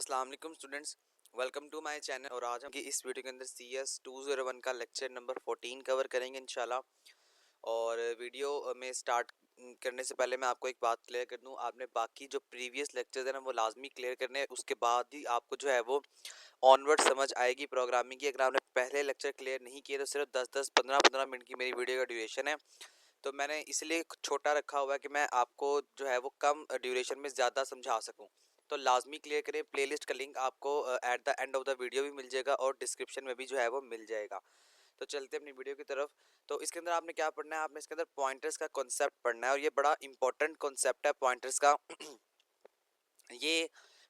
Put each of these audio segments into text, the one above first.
अस्सलाम वालेकुम students, welcome to my channel. और आज हम इस वीडियो के अंदर CS 201 का लेक्चर नंबर 14 कवर करेंगे इंशाल्लाह। और वीडियो में स्टार्ट करने से पहले मैं आपको एक बात क्लियर कर दूं, आपने बाकी जो प्रीवियस लेक्चर्स हैं ना वो लाजमी क्लियर करने हैं, उसके बाद ही आपको जो है वो ऑनवर्ड समझ आएगी प्रोग्रामिंग की। अगर आपने पहले लेक्चर क्लियर नहीं किए तो सिर्फ 10-10 15-15 मिनट की मेरी वीडियो का ड्यूरेशन है, तो मैंने इसलिए छोटा रखा हुआ है कि मैं आपको जो है वो कम ड्यूरेशन में ज़्यादा समझा सकूं। तो लाजमी क्लियर करें। प्लेलिस्ट का लिंक आपको at the end of the video भी मिल जाएगा और डिस्क्रिप्शन में भी जो है वो मिल जाएगा। तो चलते हैं अपनी वीडियो की तरफ। तो इसके अंदर आपने क्या पढ़ना है, आपने इसके अंदर पॉइंटर्स का कॉन्सेप्ट पढ़ना है और ये बड़ा इंपॉर्टेंट कॉन्सेप्ट है पॉइंटर्स का। ये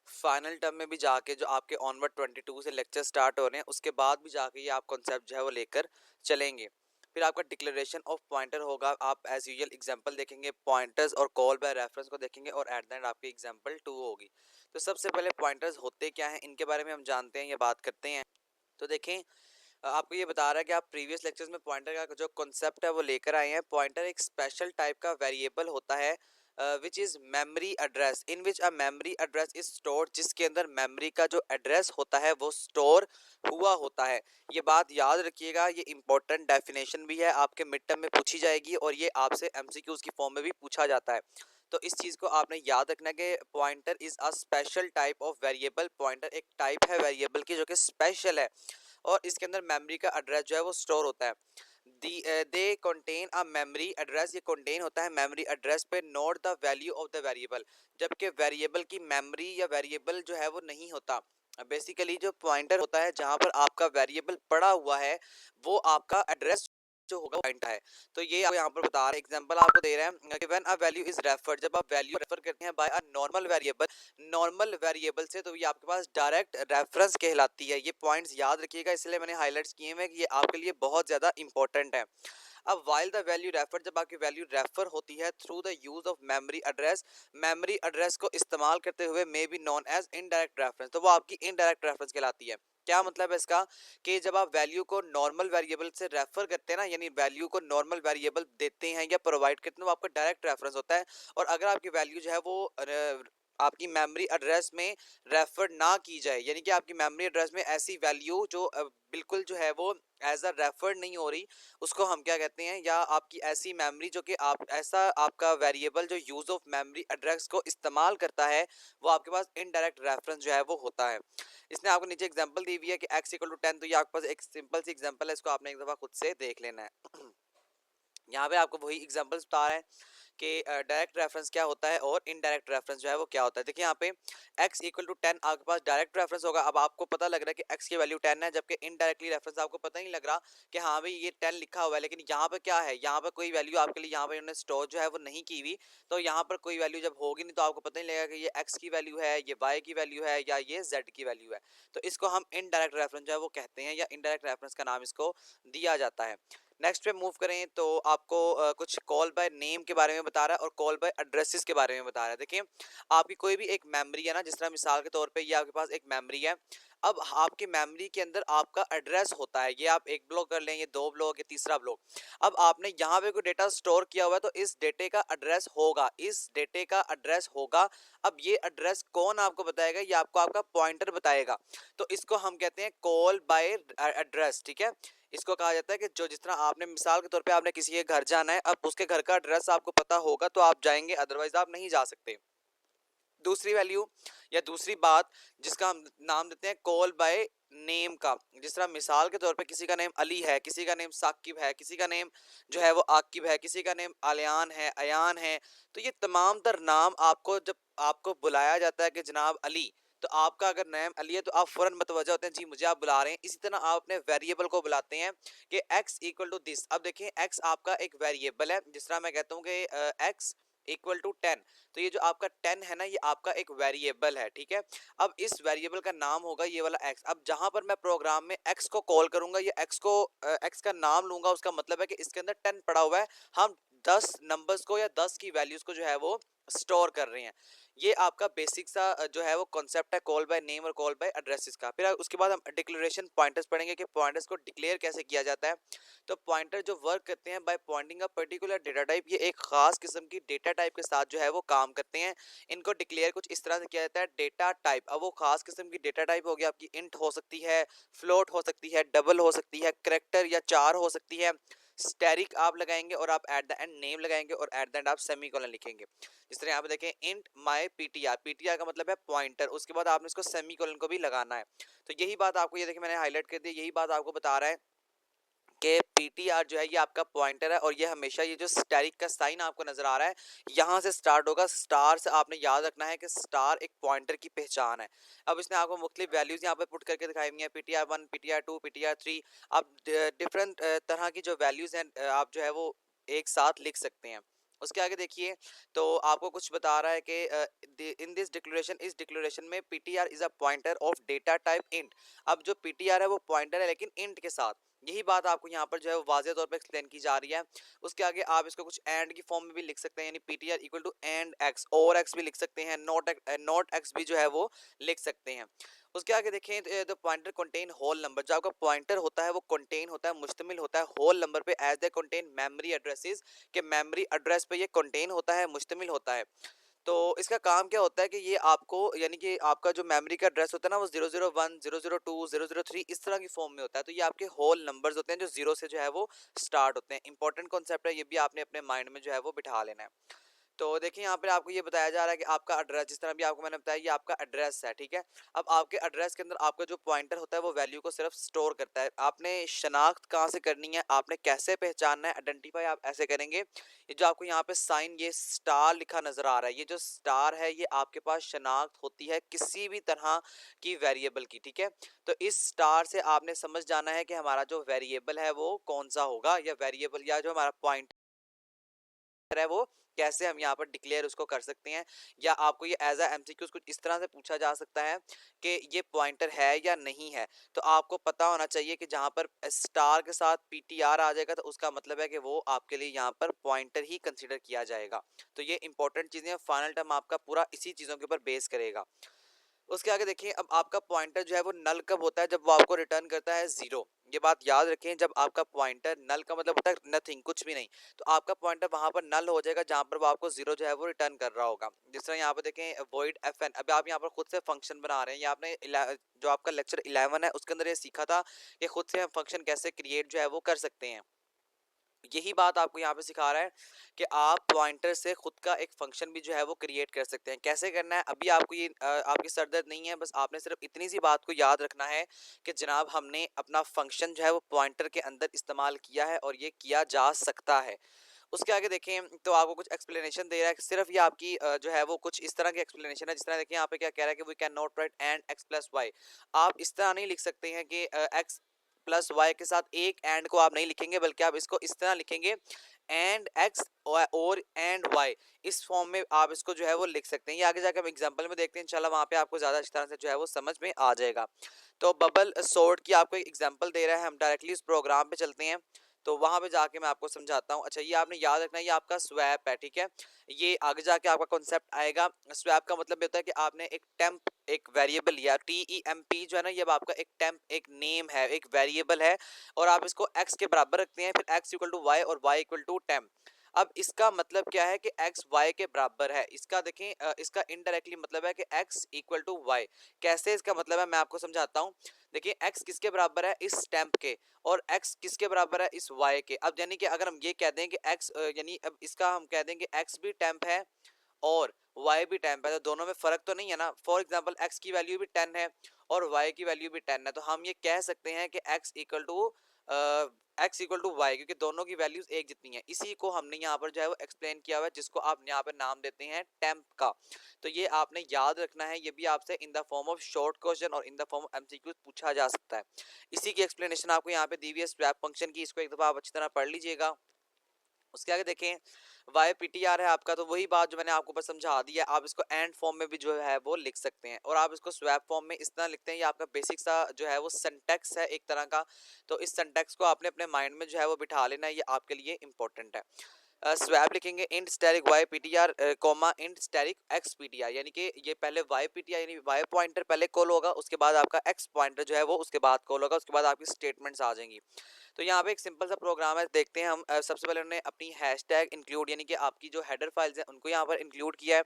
फाइनल टर्म में भी जाके जो आपके ऑनवर्ड 22 से लेक्चर स्टार्ट हो रहे हैं उसके बाद भी जाके ये आप कॉन्सेप्ट जो है वो लेकर चलेंगे। फिर आपका डिक्लेरेशन ऑफ पॉइंटर होगा, आप एज यूजुअल एग्जांपल देखेंगे पॉइंटर्स और कॉल बाय रेफरेंस को देखेंगे और एट द एंड आपकी एग्जांपल 2 होगी। तो सबसे पहले पॉइंटर्स होते क्या हैं इनके बारे में हम जानते हैं या बात करते हैं। तो देखें, आपको ये बता रहा है कि आप प्रीवियस लेक्चर्स में पॉइंटर का जो कॉन्सेप्ट है वो लेकर आए हैं। पॉइंटर एक स्पेशल टाइप का वेरिएबल होता है which is memory address in which a memory address is stored, जिसके अंदर मेमोरी का जो एड्रेस होता है वो स्टोर हुआ होता है। ये बात याद रखिएगा, ये इंपॉर्टेंट डेफिनेशन भी है, आपके मिड टर्म में पूछी जाएगी और ये आपसे MCQs की फॉर्म में भी पूछा जाता है। तो इस चीज़ को आपने याद रखना कि pointer is a special type of variable. Pointer एक टाइप है वेरिएबल की जो कि स्पेशल है और इसके अंदर मेमोरी का एड्रेस जो है वो स्टोर होता है। They contain a memory address, ये कंटेन होता है मेमोरी एड्रेस पे, note the value of the variable, जबकि वेरिएबल की मेमोरी या वेरिएबल जो है वो नहीं होता। बेसिकली जो पॉइंटर होता है जहां पर आपका वेरिएबल पड़ा हुआ है वो आपका एड्रेस जो होगा पॉइंट है। तो ये आपको यहाँ पर बता रहे हैं, एग्जांपल आपको दे रहे हैं कि when a value is referred, जब आप वैल्यू रेफर करते हैं by a normal variable, normal variable से, तो ये आपके पास डायरेक्ट रेफरेंस कहलाती है। ये पॉइंट्स याद रखिएगा, इसलिए मैंने हाईलाइट्स किए हैं कि ये आपके लिए बहुत ज़्यादा इंपॉर्टेंट है। अब वाइल द वैल्यू रेफर, जब आपकी वैल्यू रेफर होती है through the use of memory address, memory address को इस्तेमाल करते हुए may be non as indirect reference, तो वो आपकी इनडायरेक्ट रेफरेंस कहलाती है। क्या मतलब है इसका, कि जब आप वैल्यू को नॉर्मल वेरिएबल से रेफर करते हैं ना, यानी वैल्यू को नॉर्मल वेरिएबल देते हैं या प्रोवाइड करते हैं, वो आपका डायरेक्ट रेफरेंस होता है। और अगर आपकी वैल्यू जो है वो आपकी मेमोरी एड्रेस में रेफर ना की जाए, यानी कि आपकी मेमोरी एड्रेस में ऐसी वैल्यू जो बिल्कुल जो है वो एज अ रेफर नहीं हो रही, उसको हम क्या कहते हैं, या आपकी ऐसी मेमोरी जो कि आप ऐसा आपका वेरिएबल जो यूज ऑफ मेमोरी एड्रेस को इस्तेमाल करता है वो आपके पास इनडायरेक्ट रेफरेंस जो है वो होता है। इसने आपको नीचे एग्जांपल दी हुई है कि x इक्वल टू 10, तो ये आपके पास एक सिंपल सी एग्जांपल है, इसको आपने एक दफ़ा खुद से देख लेना है। यहाँ पे आपको वही एग्जांपल्स बता रहा है कि डायरेक्ट रेफरेंस क्या होता है और इनडायरेक्ट रेफरेंस जो है वो क्या होता है। देखिए यहाँ पे x इक्वल टू 10 आपके पास डायरेक्ट रेफरेंस होगा। अब आपको पता लग रहा है कि x की वैल्यू 10 है, जबकि इनडायरेक्टली रेफरेंस आपको पता नहीं लग रहा कि हाँ भाई ये 10 लिखा हुआ है, लेकिन यहाँ पे क्या है, यहाँ पे कोई वैल्यू आपके लिए यहाँ पे उन्होंने स्टोर जो है वो नहीं की हुई। तो यहाँ पर कोई वैल्यू जब होगी नहीं तो आपको पता नहीं लगेगा कि ये x की वैल्यू है, ये y की वैल्यू है या ये z की वैल्यू है। तो इसको हम इनडायरेक्ट रेफरेंस जो है वो कहते हैं, या इनडायरेक्ट रेफरेंस का नाम इसको दिया जाता है। नेक्स्ट पे मूव करें तो आपको कुछ कॉल बाय नेम के बारे में बता रहा है और कॉल बाय एड्रेसेस के बारे में बता रहा है। देखिए, आपकी कोई भी एक मेमोरी है ना, जिस तरह मिसाल के तौर पे ये आपके पास एक मेमोरी है। अब आपकी मेमोरी के अंदर आपका एड्रेस होता है, ये आप एक ब्लॉक कर लें, ये 2 ब्लॉक, ये तीसरा ब्लॉक। अब आपने यहाँ पे कोई डेटा स्टोर किया हुआ है तो इस डेटे का एड्रेस होगा, इस डेटे का एड्रेस होगा। अब ये एड्रेस कौन आपको बताएगा, ये आपको आपका पॉइंटर बताएगा। तो इसको हम कहते हैं कॉल बाय एड्रेस, ठीक है। इसको कहा जाता है कि जो जिस तरह आपने मिसाल के तौर पे आपने किसी के घर जाना है, अब उसके घर का एड्रेस आपको पता होगा तो आप जाएंगे, अदरवाइज आप नहीं जा सकते। दूसरी वैल्यू या दूसरी बात जिसका हम नाम देते हैं कॉल बाय नेम का, जिस तरह मिसाल के तौर पे किसी का नेम अली है, किसी का नेम साकिब है, किसी का नेम जो है वो आकिब है, किसी का नेम आलियान है, अयान है। तो ये तमाम तर नाम आपको जब आपको बुलाया जाता है कि जनाब अली, तो आपका अगर नेम अली है तो आप फौरन मतवज्जा होते हैं, जी मुझे आप बुला रहे हैं। इसी तरह आप अपने वेरिएबल को बुलाते हैं कि x इक्वल टू दिस। अब देखिए x आपका एक वेरिएबल है, जिस तरह मैं कहता हूँ कि x इक्वल टू 10, तो ये जो आपका 10 है ना, ये आपका एक वेरिएबल है, ठीक है। अब इस वेरिएबल का नाम होगा ये वाला x। अब जहां पर मैं प्रोग्राम में x को कॉल करूंगा, ये x को x का नाम लूंगा, उसका मतलब है कि इसके अंदर 10 पड़ा हुआ है, हम 10 नंबर्स को या 10 की वैल्यूज को जो है वो स्टोर कर रहे हैं। ये आपका बेसिक सा जो है वो कॉन्सेप्ट है कॉल बाय नेम और कॉल बाय एड्रेसेस का। फिर उसके बाद हम डिक्लेरेशन पॉइंटर्स पढ़ेंगे कि पॉइंटर्स को डिक्लेयर कैसे किया जाता है। तो पॉइंटर जो वर्क करते हैं by pointing a particular data type, ये एक खास किस्म की डेटा टाइप के साथ जो है वो काम करते हैं। इनको डिक्लेयर कुछ इस तरह से किया जाता है, डेटा टाइप। अब वो खास किस्म की डेटा टाइप होगी आपकी, इंट हो सकती है, फ्लोट हो सकती है, डबल हो सकती है, करेक्टर या चार हो सकती है, स्टैरिक आप लगाएंगे और आप एट द एंड नेम लगाएंगे और एट द एंड आप सेमीकोलन लिखेंगे। जिस तरह यहाँ पे देखें इंट माय पीटीआर, पीटीआर का मतलब है पॉइंटर, उसके बाद आपने इसको सेमीकोलन को भी लगाना है। तो यही बात आपको, ये देखिए मैंने हाईलाइट कर दी, यही बात आपको बता रहा है कि पीटीआर जो है ये आपका पॉइंटर है और ये हमेशा ये जो स्टैरिक का साइन आपको नजर आ रहा है यहाँ से स्टार्ट होगा। स्टार से आपने याद रखना है कि स्टार एक पॉइंटर की पहचान है। अब इसने आपको मुख्तलिफ वैल्यूज यहाँ पे पुट करके दिखाई हुई है, पीटीआर 1, पीटीआर 2, पीटीआर 3। आप डिफरेंट तरह की जो वैल्यूज हैं आप जो है वो एक साथ लिख सकते हैं। उसके आगे देखिए, तो आपको कुछ बता रहा है कि इन दिस डिक्लेरेशन, इस डिक्लेरेशन में PTR is a pointer of data type int. अब जो पीटीआर है वो पॉइंटर है लेकिन इंट के साथ। यही बात आपको यहाँ पर जो है वाज़ेह तौर पे एक्सप्लेन की जा रही है। उसके आगे आप इसको कुछ एंड की फॉर्म में भी लिख सकते हैं, यानी PTR equal to and x, और एक्स भी लिख सकते हैं, नॉट एक्स भी जो है वो लिख सकते हैं। उसके आगे देखें तो पॉइंटर कंटेन होल नंबर, जो आपका पॉइंटर होता है वो कंटेन होता है, मुश्तमिल होता है होल नंबर पे, as they contain memory addresses, के मेमोरी एड्रेस पे ये कंटेन होता है, मुश्तमिल होता है। तो इसका काम क्या होता है कि ये आपको, यानी कि आपका जो मेमोरी का एड्रेस होता है ना वो 001, 002, 003 इस तरह की फॉर्म में होता है। तो ये आपके होल नंबर्स होते हैं जो जीरो से जो है वो स्टार्ट होते हैं। इंपॉर्टेंट कॉन्सेप्ट है, ये भी आपने अपने माइंड में जो है वो बिठा लेना है। तो देखिए यहाँ पे आपको ये बताया जा रहा है कि आपका एड्रेस, जिस तरह भी आपको मैंने बताया, ये आपका एड्रेस है, ठीक है। अब आपके एड्रेस के अंदर आपका जो पॉइंटर होता है वो वैल्यू को सिर्फ स्टोर करता है। आपने शनाख्त कहाँ से करनी है, आपने कैसे पहचानना है, आइडेंटिफाई आप ऐसे करेंगे। ये जो आपको यहाँ पे साइन, ये स्टार लिखा नजर आ रहा है, ये जो स्टार है ये आपके पास शनाख्त होती है किसी भी तरह की वेरिएबल की, ठीक है। तो इस स्टार से आपने समझ जाना है कि हमारा जो वेरिएबल है वो कौन सा होगा, या वेरिएबल या जो हमारा पॉइंट है वो कैसे हम यहाँ पर डिक्लेयर उसको कर सकते हैं। या आपको ये एज अ एमसीक्यू कुछ इस तरह से पूछा जा सकता है कि ये पॉइंटर है या नहीं है। तो आपको पता होना चाहिए कि जहाँ पर स्टार के साथ पीटीआर आ जाएगा तो उसका मतलब है कि वो आपके लिए यहाँ पर पॉइंटर ही कंसीडर किया जाएगा। तो ये इंपॉर्टेंट चीजें, फाइनल टर्म आपका पूरा इसी चीजों के ऊपर बेस करेगा। उसके आगे देखिए, अब आपका पॉइंटर जो है वो नल कब होता है, जब वो आपको रिटर्न करता है जीरो। ये बात याद रखें, जब आपका पॉइंटर नल का मतलब होता है नथिंग, कुछ भी नहीं। तो आपका पॉइंटर वहां पर नल हो जाएगा जहां पर वो आपको जीरो जो है वो रिटर्न कर रहा होगा। जिस तरह यहाँ पे देखें वॉइड fn, अभी आप यहाँ पर खुद से फंक्शन बना रहे हैं, ये आपने जो आपका लेक्चर 11 है उसके अंदर ये सीखा था कि खुद से हम फंक्शन कैसे क्रिएट जो है वो कर सकते हैं। यही बात आपको यहाँ पे सिखा रहा है कि आप पॉइंटर से खुद का एक फंक्शन भी जो है वो क्रिएट कर सकते हैं। कैसे करना है अभी आपको ये आपकी सरदर्द नहीं है, बस आपने सिर्फ इतनी सी बात को याद रखना है कि जनाब हमने अपना फंक्शन जो है वो पॉइंटर के अंदर इस्तेमाल किया है और ये किया जा सकता है। उसके आगे देखें तो आपको कुछ एक्सप्लेनेशन दे रहा है, सिर्फ ये आपकी जो है वो कुछ इस तरह की एक्सप्लेनेशन है। जिस तरह देखिए यहाँ पे क्या कह रहा है कि we can not write and x plus y. आप इस तरह नहीं लिख सकते हैं कि एक्स प्लस वाई के साथ एक एंड को आप नहीं लिखेंगे, बल्कि आप इसको इस तरह लिखेंगे एंड एक्स और एंड वाई। इस फॉर्म में आप इसको जो है वो लिख सकते हैं। ये आगे जाकर हम एग्जांपल में देखते हैं इंशाल्लाह, वहां पे आपको ज्यादा अच्छी तरह से जो है वो समझ में आ जाएगा। तो बबल सॉर्ट की आपको एक एग्जांपल दे रहा है, हम डायरेक्टली इस प्रोग्राम पे चलते हैं। तो वहां पे जाके मैं आपको समझाता हूँ। अच्छा, ये आपने याद रखना है, ये आपका स्वैप है, ठीक है। ये आगे जाके आपका कॉन्सेप्ट आएगा। स्वैप का मतलब होता है कि आपने एक टेम्प, एक वेरिएबल लिया, TEMP जो है ना, ये आपका एक टेम्प, एक नेम है, एक वेरिएबल है, और आप इसको x के बराबर रखते हैं, फिर x इक्वल टू वाई और y इक्वल टू टेम्प। अब इसका मतलब क्या है कि x y के बराबर है। इसका देखें इसका इनडायरेक्टली मतलब है कि x इक्वल टू वाई। कैसे इसका मतलब है मैं आपको समझाता हूँ। देखिए x किसके बराबर है, इस टेम्प के, और x किसके बराबर है, इस y के। अब यानी कि अगर हम ये कह दें कि x यानी अब इसका हम कह देंगे x भी टेम्प है और y भी टेम्प है, तो दोनों में फर्क तो नहीं है ना। फॉर एग्जाम्पल x की वैल्यू भी 10 है और y की वैल्यू भी 10 है, तो हम ये कह सकते हैं कि x इक्वल टू वाई, क्योंकि दोनों की वैल्यूज एक जितनी है। इसी को हमने यहाँ पर जो है वो एक्सप्लेन किया हुआ है, जिसको आप यहाँ पर नाम देते हैं टेम्प का। तो ये आपने याद रखना है, ये भी आपसे in the form of short question और in the form of MCQ पूछा जा सकता है। इसी की एक्सप्लेनेशन आपको यहाँ पे दी हुई है स्वैप फंक्शन की, इसको एक दफा आप अच्छी तरह पढ़ लीजिएगा। उसके आगे देखें वाई पीटीआर है आपका, तो वही बात जो मैंने आपको बस समझा दी है। आप इसको एंड फॉर्म में भी जो है वो लिख सकते हैं, और आप इसको स्वैप फॉर्म में इस तरह लिखते हैं। ये आपका बेसिक सा जो है वो सिंटैक्स है एक तरह का। तो इस सिंटैक्स को आपने अपने माइंड में जो है वो बिठा लेना है, ये आपके लिए इंपॉर्टेंट है। स्वैप लिखेंगे int static y PTR comma int static x PTR, यानी कि ये पहले वाई पीटीआर यानी वाई पॉइंटर पहले कॉल होगा, उसके बाद आपका एक्स पॉइंटर जो है वो उसके बाद कॉल होगा, उसके बाद आपकी स्टेटमेंट्स आ जाएंगी। तो यहाँ पे एक सिंपल सा प्रोग्राम है, देखते हैं हम। सबसे पहले उन्होंने अपनी हैशटैग इंक्लूड यानी कि आपकी जो हेडर फाइल्स हैं उनको यहाँ पर इंक्लूड किया है।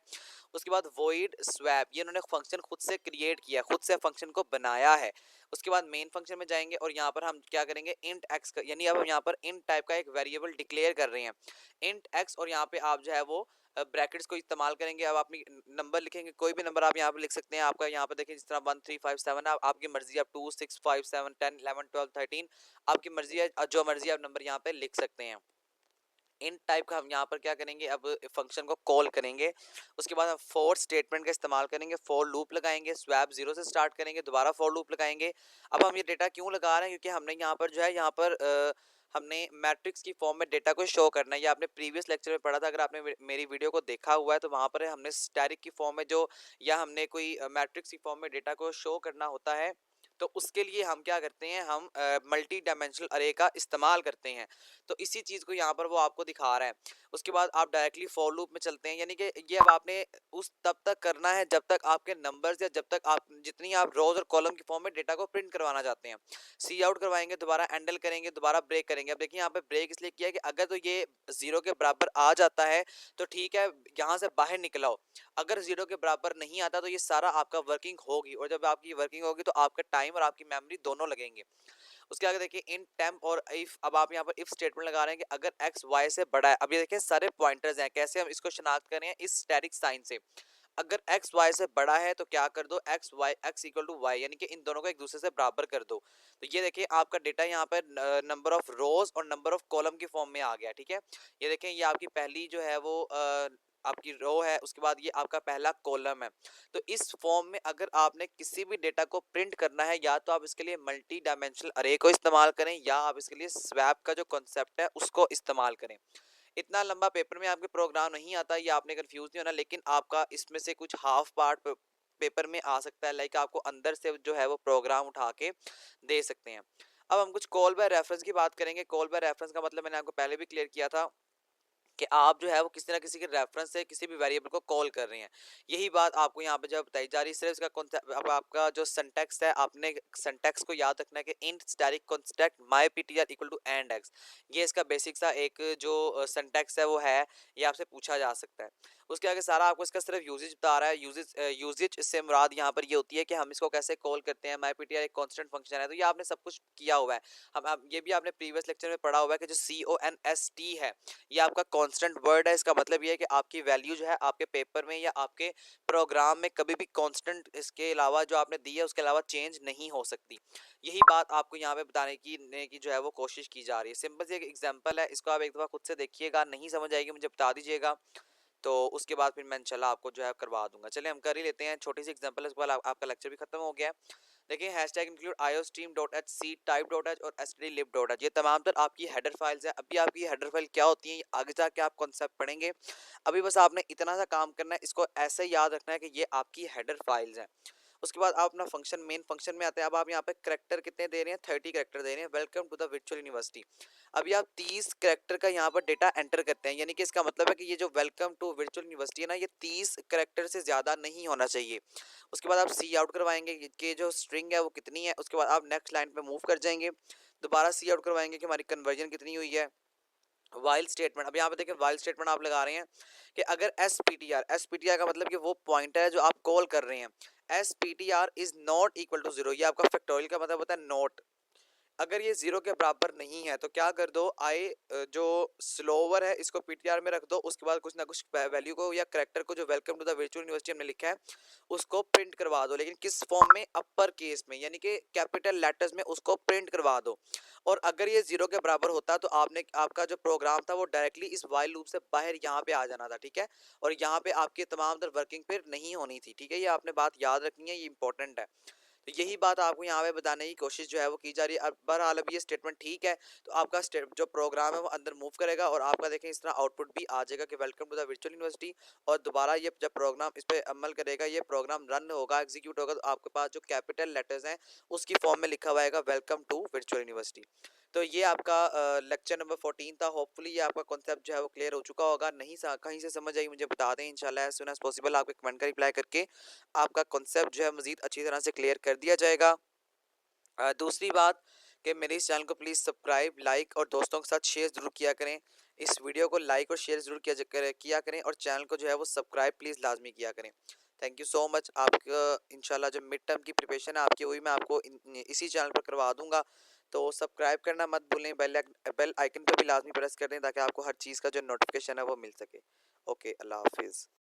उसके बाद वॉइड स्वैप, ये उन्होंने फंक्शन खुद से क्रिएट किया, खुद से फंक्शन को बनाया है। उसके बाद मेन फंक्शन में जाएंगे और यहाँ पर हम क्या करेंगे इंट एक्स, यानी अब हम यहाँ पर इंट टाइप का एक वेरिएबल डिक्लेयर कर रहे हैं इंट एक्स, और यहाँ पे आप जो है वो ब्रैकेट्स को इस्तेमाल करेंगे। अब आप नंबर लिखेंगे, कोई भी नंबर आप यहाँ पे लिख सकते हैं। आपका यहाँ पे देखिए जिस तरह 1357, आप आपकी मर्जी, आप 2657 10 11 12 13 आपकी मर्जी है, जो मर्जी आप नंबर यहाँ पे लिख सकते हैं। इन टाइप का हम यहाँ पर क्या करेंगे, अब फंक्शन को कॉल करेंगे। उसके बाद हम फॉर स्टेटमेंट का इस्तेमाल करेंगे, फॉर लूप लगाएंगे, स्वैप 0 से स्टार्ट करेंगे, दोबारा फॉर लूप लगाएंगे। अब हम ये डेटा क्यों लगा रहे हैं, क्योंकि हमने यहाँ पर जो है यहाँ पर हमने मैट्रिक्स की फॉर्म में डेटा को शो करना है। ये आपने प्रीवियस लेक्चर में पढ़ा था, अगर आपने मेरी वीडियो को देखा हुआ है तो वहाँ पर हमने स्टैटिक की फॉर्म में जो, या हमने कोई मैट्रिक्स की फॉर्म में डेटा को शो करना होता है, तो उसके लिए हम क्या करते हैं, हम मल्टी डायमेंशनल अरे का इस्तेमाल करते हैं। तो इसी चीज़ को यहाँ पर वो आपको दिखा रहा है। उसके बाद आप डायरेक्टली फॉर लूप में चलते हैं, यानी कि ये अब आपने उस तब तक करना है जब तक आपके नंबर्स, या जब तक आप जितनी आप रोज और कॉलम की फॉर्म में डेटा को प्रिंट करवाना चाहते हैं। सी आउट करवाएंगे, दोबारा एंडल करेंगे, दोबारा ब्रेक करेंगे। अब देखिए यहाँ पे ब्रेक इसलिए किया है कि अगर तो ये 0 के बराबर आ जाता है तो ठीक है, यहाँ से बाहर निकल आओ। अगर 0 के बराबर नहीं आता तो ये सारा आपका वर्किंग होगी, और जब आपकी वर्किंग होगी तो आपका टाइम और आपकी मेमोरी दोनों लगेंगे। उसके आगे देखिए इन टेम्प और इफ, अब आप यहाँ पर इफ स्टेटमेंट लगा रहे हैं कि अगर एक्स वाई से बड़ा है। अब ये देखिए सारे पॉइंटर्स हैं, कैसे हम इसको शनाख्त करें इस स्टैटिक साइन से। अगर एक्स वाई से बड़ा है तो क्या कर दो, x y x equal to y, यानी कि इन दोनों को एक दूसरे से बराबर कर दो। तो ये देखिए आपका डेटा यहाँ पर नंबर ऑफ रोज और नंबर ऑफ कॉलम की फॉर्म में आ गया, ठीक है। ये देखें ये आपकी पहली जो है वो आपकी रो है, उसके बाद ये आपका पहला कॉलम है। तो इस फॉर्म में अगर आपने किसी भी डेटा को प्रिंट करना है, या तो आप इसके लिए मल्टी डायमेंशनल अरे को इस्तेमाल करें, या आप इसके लिए स्वैप का जो कॉन्सेप्ट है उसको इस्तेमाल करें। इतना लंबा पेपर में आपके प्रोग्राम नहीं आता, ये आपने कंफ्यूज नहीं होना, लेकिन आपका इसमें से कुछ हाफ पार्ट पेपर में आ सकता है, लाइक आपको अंदर से जो है वो प्रोग्राम उठा के दे सकते हैं। अब हम कुछ कॉल बाय रेफरेंस की बात करेंगे। कॉल बाय रेफरेंस का मतलब मैंने आपको पहले भी क्लियर किया था कि आप जो है वो किसी ना किसी के रेफरेंस से किसी भी वेरिएबल को कॉल कर रहे हैं। यही बात आपको यहाँ पे जब बताई जा रही है, सिर्फ इसका कॉन्सेप्ट, अब आपका जो सिंटैक्स है, आपने सिंटैक्स को याद रखना है कि int static constant my PTR equal to and x. ये इसका बेसिक सा एक जो सिंटैक्स है वो है, ये आपसे पूछा जा सकता है। उसके आगे सारा आपको इसका सिर्फ यूजेज बता रहा है। यूजेज से मुराद यहाँ पर ये होती है कि हम इसको कैसे कॉल करते हैं। माय पीटीआर एक कांस्टेंट फंक्शन है, तो ये आपने सब कुछ किया हुआ है। हम ये भी आपने प्रीवियस लेक्चर में पढ़ा हुआ है कि जो CONST है ये आपका कांस्टेंट वर्ड है। इसका मतलब ये है कि आपकी वैल्यू जो है आपके पेपर में या आपके प्रोग्राम में कभी भी कांस्टेंट इसके अलावा जो आपने दी है उसके अलावा चेंज नहीं हो सकती। यही बात आपको यहाँ पे बताने की जो है वो कोशिश की जा रही है। सिंपल सी एक एग्जांपल है, इसको आप एक दफ़ा खुद से देखिएगा, नहीं समझ आएगी मुझे बता दीजिएगा, तो उसके बाद फिर मैं इंशाल्लाह आपको जो है करवा दूंगा। चलिए हम कर ही लेते हैं, छोटी सी एग्जांपल है, उसके बाद आपका लेक्चर भी खत्म हो गया है। देखिए हैशटैग इंक्लूड iostream.h ctype.h और stdlib.h, ये तमाम तर आपकी हेडर फाइल्स है। अभी आपकी हेडर फाइल क्या होती है आगे जाके आप कॉन्सेप्ट पढ़ेंगे, अभी बस आपने इतना सा काम करना है, इसको ऐसे याद रखना है कि ये आपकी हेडर फाइल्स हैं। उसके बाद आप अपना फंक्शन मेन फंक्शन में आते हैं। अब आप यहाँ पे करेक्टर कितने दे रहे हैं, 30 करेक्टर दे रहे हैं। Welcome to the virtual university, अभी आप 30 करेक्टर का यहाँ पर डेटा एंटर करते हैं, यानी कि इसका मतलब है कि ये जो वेलकम टू वर्चुअल यूनिवर्सिटी है ना, ये 30 करेक्टर से ज़्यादा नहीं होना चाहिए। उसके बाद आप सी आउट करवाएंगे कि जो स्ट्रिंग है वो कितनी है। उसके बाद आप नेक्स्ट लाइन पे मूव कर जाएंगे, दोबारा सी आउट करवाएंगे कि हमारी कन्वर्जन कितनी हुई है। वाइल स्टेटमेंट, अब यहाँ पे देखिए वाइल स्टेटमेंट आप लगा रहे हैं कि अगर एस पी टी आर का मतलब कि वो पॉइंटर है जो आप कॉल कर रहे हैं, S P T R is not equal to 0, ये आपका फैक्टोरियल का मतलब होता है नॉट। अगर ये 0 के बराबर नहीं है तो क्या कर दो, आई जो स्लोवर है इसको पीटीआर में रख दो, उसके बाद कुछ ना कुछ वैल्यू को या करेक्टर को जो welcome to the virtual university हमने लिखा है उसको प्रिंट करवा दो, लेकिन किस फॉर्म में, अपर केस में, यानी कि कैपिटल लेटर्स में उसको प्रिंट करवा दो। और अगर ये 0 के बराबर होता तो आपने आपका जो प्रोग्राम था वो डायरेक्टली इस वाइल लूप से बाहर यहाँ पे आ जाना था, ठीक है। और यहाँ पे आपकी तमाम तर वर्किंग फिर नहीं होनी थी, ठीक है। ये आपने बात याद रखनी है, ये इंपॉर्टेंट है। तो यही बात आपको यहाँ पे बताने की कोशिश जो है वो की जा रही है। अब बहरहाल अब ये स्टेटमेंट ठीक है तो आपका जो प्रोग्राम है वो अंदर मूव करेगा और आपका देखें इस तरह आउटपुट भी आ जाएगा कि welcome to the virtual university. और दोबारा ये जब प्रोग्राम इस पर अमल करेगा, ये प्रोग्राम रन होगा, एग्जीक्यूट होगा, तो आपके पास जो कैपिटल लेटर्स हैं उसकी फॉर्म में लिखा हुआ है वेलकम टू वर्चुअल यूनिवर्सिटी। तो ये आपका लेक्चर नंबर 14 था। होपफुली ये आपका कॉन्सेप्ट जो है वो क्लियर हो चुका होगा। नहीं कहीं से समझ आई मुझे बता दें, इंशाल्लाह एज सून एज पॉसिबल आपके कमेंट का रिप्लाई करके आपका कॉन्सेप्ट जो है मजीद अच्छी तरह से क्लियर कर दिया जाएगा। दूसरी बात कि मेरे इस चैनल को प्लीज़ सब्सक्राइब, लाइक और दोस्तों के साथ शेयर ज़रूर किया करें। इस वीडियो को लाइक और शेयर ज़रूर किया करें और चैनल को जो है वो सब्सक्राइब प्लीज़ लाजमी किया करें। Thank you so much. आपका इंशाल्लाह जो मिड टर्म की प्रिपरेशन है आपकी, वही मैं आपको इसी चैनल पर करवा दूंगा। तो सब्सक्राइब करना मत भूलें, बेल आइकन पर भी लाजमी प्रेस कर दें ताकि आपको हर चीज़ का जो नोटिफिकेशन है वो मिल सके। ओके, अल्लाह हाफिज़।